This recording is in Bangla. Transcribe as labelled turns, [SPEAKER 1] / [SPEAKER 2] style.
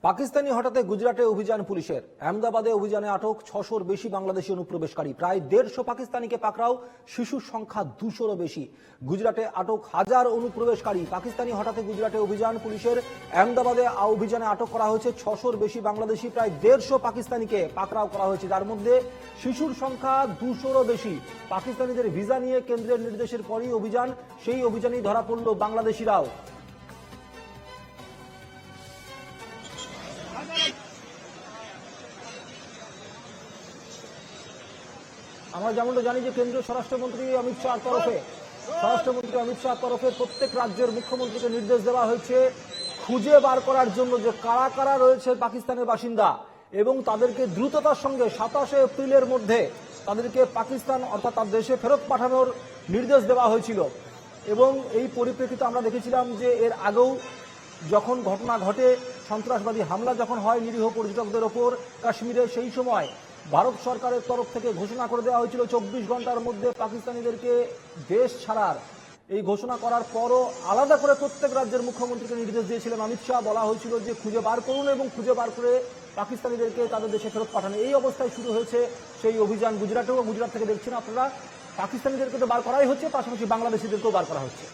[SPEAKER 1] পাকিস্তানি হঠাতে গুজরাটে অভিযান পুলিশের। আহমেদাবাদে অভিযানে আটক 600-র বেশি বাংলাদেশি অনুপ্রবেশকারী, প্রায় 150 পাকিস্তানিকে পাকড়াও, শিশুর সংখ্যা 200-রও বেশি। গুজরাটে আটক হাজার অনুপ্রবেশকারী। পাকিস্তানি হঠাতে গুজরাটে অভিযান পুলিশের। আহমেদাবাদে অভিযানে আটক করা হয়েছে 600-র বেশি বাংলাদেশি, প্রায় 150 পাকিস্তানিকে পাকড়াও করা হয়েছে, যার মধ্যে শিশুর সংখ্যা 200-রও বেশি। পাকিস্তানিদের ভিসা নিয়ে কেন্দ্রের নির্দেশের পরই অভিযান, সেই অভিযানেই ধরা পড়ল বাংলাদেশিরাও। আমরা যেমনটা জানি যে কেন্দ্রীয় স্বরাষ্ট্রমন্ত্রী অমিত শাহর তরফে প্রত্যেক রাজ্যের মুখ্যমন্ত্রীকে নির্দেশ দেওয়া হয়েছে খুঁজে বার করার জন্য যে কারা কারা রয়েছে পাকিস্তানের বাসিন্দা, এবং তাদেরকে দ্রুততার সঙ্গে 27 এপ্রিলের মধ্যে তাদেরকে পাকিস্তান অর্থাৎ তার দেশে ফেরত পাঠানোর নির্দেশ দেওয়া হয়েছিল। এবং এই পরিপ্রেক্ষিতে আমরা দেখেছিলাম যে এর আগেও যখন ঘটনা ঘটে, সন্ত্রাসবাদী হামলা যখন হয় নিরীহ পর্যটকদের ওপর কাশ্মীরে, সেই সময় ভারত সরকারের তরফ থেকে ঘোষণা করে দেওয়া হয়েছিল 24 ঘন্টার মধ্যে পাকিস্তানিদেরকে দেশ ছাড়ার। এই ঘোষণা করার পরও আলাদা করে প্রত্যেক রাজ্যের মুখ্যমন্ত্রীকে নির্দেশ দিয়েছিলেন অমিত শাহ। বলা হয়েছিল যে খুঁজে বার করুন এবং খুঁজে বার করে পাকিস্তানিদেরকে তাদের দেশে ফেরত পাঠানো। এই অবস্থায় শুরু হয়েছে সেই অভিযান গুজরাটেও। গুজরাট থেকে দেখছেন আপনারা, পাকিস্তানিদেরকে তো বার করাই হচ্ছে, পাশাপাশি বাংলাদেশিদেরকেও বার করা হচ্ছে।